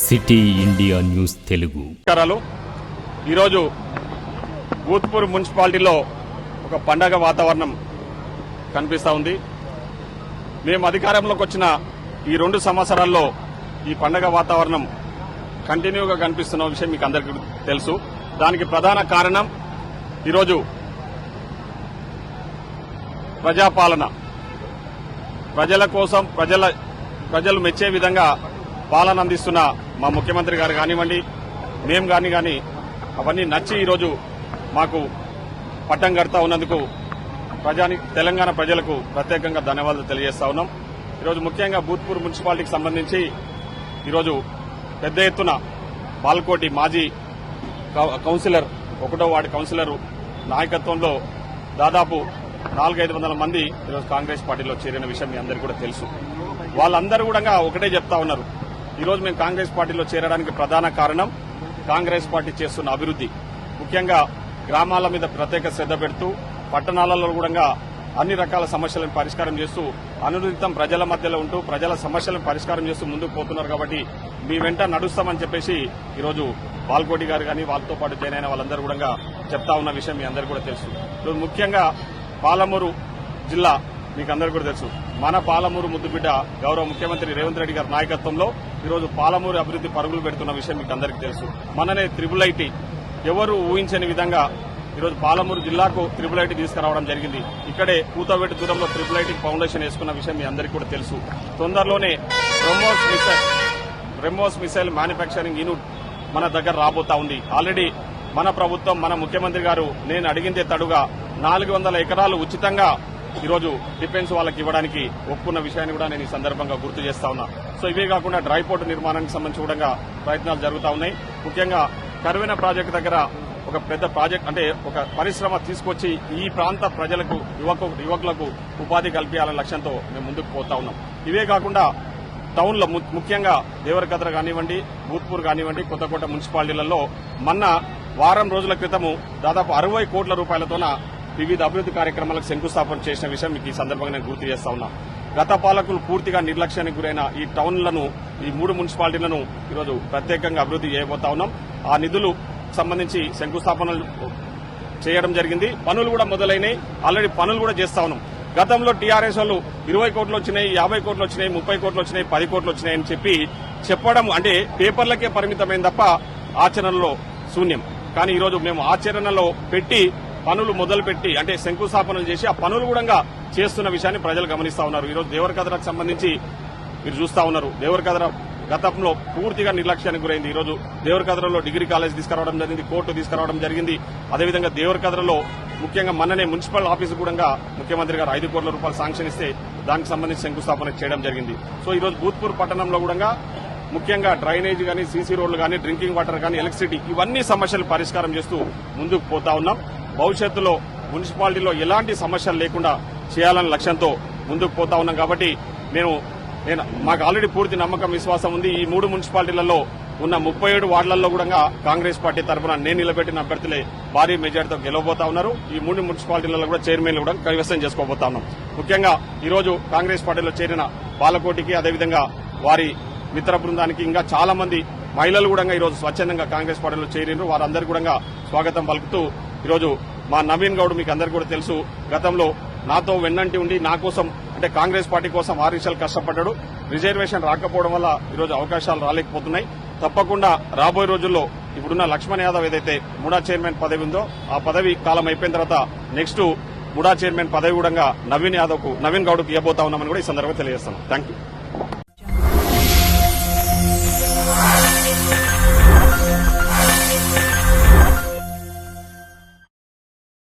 City India news Telugu. ఈరోజు భూత్పూర్ మున్సిపాలిటీలో ఒక పండగ వాతావరణం కనిపిస్తూ ఉంది. మేము అధికారంలోకి వచ్చిన ఈ 2 సంవత్సరాల్లో ఈ పండగ వాతావరణం కంటిన్యూగా కనిపిస్తున్న విషయం మీకు అందరికీ తెలుసు. దానికి ప్రధాన కారణం ఈరోజు ప్రజాపాలన, ప్రజల కోసం ప్రజలు మెచ్చే విధంగా పాలన అందిస్తున్న మా ముఖ్యమంత్రి గారు కానివ్వండి, మేము కానీ అవన్నీ నచ్చి ఈరోజు మాకు పట్టం కడతా ఉన్నందుకు తెలంగాణ ప్రజలకు ప్రత్యేకంగా ధన్యవాదాలు తెలియజేస్తా ఉన్నాం. ఈరోజు ముఖ్యంగా భూత్పూర్ మున్సిపాలిటీకి సంబంధించి ఈరోజు పెద్ద ఎత్తున బాల్కోటి మాజీ కౌన్సిలర్ 1వ వార్డు కౌన్సిలర్ నాయకత్వంలో దాదాపు 400-500 మంది ఈరోజు కాంగ్రెస్ పార్టీలో చేరిన విషయం మీ అందరికీ కూడా తెలుసు. వాళ్ళందరూ కూడా ఒకటే చెప్తా ఉన్నారు, ఈరోజు మేము కాంగ్రెస్ పార్టీలో చేరడానికి ప్రధాన కారణం కాంగ్రెస్ పార్టీ చేస్తున్న అభివృద్ది. ముఖ్యంగా గ్రామాల మీద ప్రత్యేక శ్రద్ధ పెడుతూ పట్టణాలలో కూడా అన్ని రకాల సమస్యలను పరిష్కారం చేస్తూ అనునిత్యం ప్రజల మధ్యలో ఉంటూ ప్రజల సమస్యలను పరిష్కారం చేస్తూ ముందుకు పోతున్నారు. కాబట్టి మీ వెంట నడుస్తామని చెప్పేసి ఈరోజు బాల్కోటి గారు కానీ వాళ్ళతో పాటు జాయిన్ అయిన వాళ్ళందరూ కూడా చెప్తా ఉన్న విషయం మీ అందరికీ కూడా తెలుసు. ఈరోజు ముఖ్యంగా పాలమూరు జిల్లా మీకు అందరికీ కూడా తెలుసు. మన పాలమూరు ముద్దుబిడ్డ గౌరవ ముఖ్యమంత్రి రేవంత్ రెడ్డి గారి నాయకత్వంలో ఈరోజు పాలమూరు అభివృద్ది పరుగులు పెడుతున్న విషయం మీకు అందరికీ తెలుసు. మననే IIIT ఎవరు ఊహించని విధంగా ఈరోజు పాలమూరు జిల్లాకు IIIT తీసుకురావడం జరిగింది. ఇక్కడే కూతవేటు దూరంలో IIIT ఫౌండేషన్ వేసుకున్న విషయం మీ అందరికీ కూడా తెలుసు. తొందరలోనే బ్రహ్మోస్ మిసైల్ మ్యానుఫ్యాక్చరింగ్ యూనిట్ మన దగ్గర రాబోతా ఉంది. ఆల్రెడీ మన ప్రభుత్వం, మన ముఖ్యమంత్రి గారు నేను అడిగిందే తడుగా 400 ఎకరాలు ఉచితంగా ఈరోజు డిఫెన్స్ వాళ్ళకి ఇవ్వడానికి ఒప్పుకున్న విషయాన్ని కూడా నేను ఈ సందర్భంగా గుర్తు చేస్తా ఉన్నా. సో ఇవే కాకుండా డ్రై పోర్టు నిర్మాణానికి సంబంధించి కూడా ప్రయత్నాలు జరుగుతూ ఉన్నాయి. ముఖ్యంగా కరువెన ప్రాజెక్టు దగ్గర ఒక పెద్ద ప్రాజెక్ట్ అంటే ఒక పరిశ్రమ తీసుకొచ్చి ఈ ప్రాంత ప్రజలకు యువకులకు ఉపాధి కల్పించాలనే లక్ష్యంతో మేము ముందుకు పోతా ఉన్నాం. ఇవే కాకుండా టౌన్లో ముఖ్యంగా దేవరకద్ర కానివ్వండి, భూత్పూర్ కానివ్వండి, కొత్తకోట మున్సిపాలిటీలలో మొన్న వారం రోజుల క్రితము దాదాపు 60 కోట్ల రూపాయలతోన వివిధ అభివృద్ది కార్యక్రమాలకు శంకుస్థాపన చేసిన విషయం మీకు ఈ సందర్భంగా నేను గుర్తు చేస్తా ఉన్నా. గత పాలకులు పూర్తిగా నిర్లక్ష్యానికి గురైన ఈ టౌన్లను, ఈ 3 మున్సిపాలిటీలను ఈరోజు ప్రత్యేకంగా అభివృద్ది చేయబోతా ఉన్నాం. ఆ నిధులు సంబంధించి శంకుస్థాపనలు చేయడం జరిగింది. పనులు కూడా మొదలైనాయి. ఆల్రెడీ పనులు కూడా చేస్తా ఉన్నాం. గతంలో టీఆర్ఎస్ వాళ్ళు 20 కోట్లు వచ్చినాయి, 50 కోట్లు వచ్చినాయి, 30 కోట్లు వచ్చినాయి, 10 కోట్లు వచ్చినాయని చెప్పడం అంటే పేపర్లకే పరిమితమైన తప్ప ఆచరణలో శూన్యం. కానీ ఈరోజు మేము ఆచరణలో పెట్టి పనులు మొదలుపెట్టి అంటే శంకుస్థాపనలు చేసి ఆ పనులు కూడా చేస్తున్న విషయాన్ని ప్రజలు గమనిస్తా ఉన్నారు. ఈరోజు దేవరకద్రకు సంబంధించి మీరు చూస్తా ఉన్నారు. దేవరకద్ర గతంలో పూర్తిగా నిర్లక్ష్యానికి గురైంది. ఈరోజు దేవరకద్రలో డిగ్రీ కాలేజ్ తీసుకురావడం జరిగింది, కోర్టు తీసుకురావడం జరిగింది. అదేవిధంగా దేవరకద్రలో ముఖ్యంగా మొన్ననే మున్సిపల్ ఆఫీసు కూడా ముఖ్యమంత్రి గారు 5 కోట్ల రూపాయలు శాంక్షన్ ఇస్తే దానికి సంబంధించి శంకుస్థాపన చేయడం జరిగింది. సో ఈరోజు భూత్పూర్ పట్టణంలో కూడా ముఖ్యంగా డ్రైనేజ్ కానీ, సీసీ రోడ్లు కానీ, డ్రింకింగ్ వాటర్ కానీ, ఎలక్ట్రిసిటీ ఇవన్నీ సమస్యలు పరిష్కారం చేస్తూ ముందుకు పోతా ఉన్నాం. భవిష్యత్తులో మున్సిపాలిటీలో ఎలాంటి సమస్యలు లేకుండా చేయాలనే లక్ష్యంతో ముందుకు పోతా ఉన్నాం. కాబట్టి మాకు ఆల్రెడీ పూర్తి నమ్మకం, విశ్వాసం ఉంది. ఈ 3 మున్సిపాలిటీలలో ఉన్న 37 వార్డులలో కూడా కాంగ్రెస్ పార్టీ తరఫున నేను నిలబెట్టిన అభ్యర్థులే భారీ మెజార్టీతో గెలవబోతా ఉన్నారు. ఈ 3 మున్సిపాలిటీలలో కూడా చైర్మన్లు కూడా కైవసం చేసుకోబోతా ఉన్నాం. ముఖ్యంగా ఈరోజు కాంగ్రెస్ పార్టీలో చేరిన బాలకోటికి, అదేవిధంగా వారి మిత్ర బృందానికి ఇంకా చాలా మంది మహిళలు కూడా ఈరోజు స్వచ్ఛందంగా కాంగ్రెస్ పార్టీలో చేరినారు. వారందరికీ కూడా స్వాగతం పలుకుతూ ఈరోజు మా నవీన్ గౌడ్ మీకు అందరికీ కూడా తెలుసు, గతంలో నాతో వెన్నంటి ఉండి నా కోసం అంటే కాంగ్రెస్ పార్టీ కోసం 6 నిమిషాలు కష్టపడ్డాడు. రిజర్వేషన్ రాకపోవడం వల్ల ఈరోజు అవకాశాలు రాలేకపోతున్నాయి. తప్పకుండా రాబోయే రోజుల్లో ఇప్పుడున్న లక్ష్మణ్ యాదవ్ ఏదైతే ముడా చైర్మన్ పదవి ఉందో ఆ పదవి కాలం అయిపోయిన తర్వాత నెక్స్ట్ ముడా చైర్మన్ పదవి కూడా నవీన్ గౌడ్కు ఇవ్వబోతా ఉన్నామని కూడా ఈ సందర్భంగా తెలియజేస్తాను. Thank you.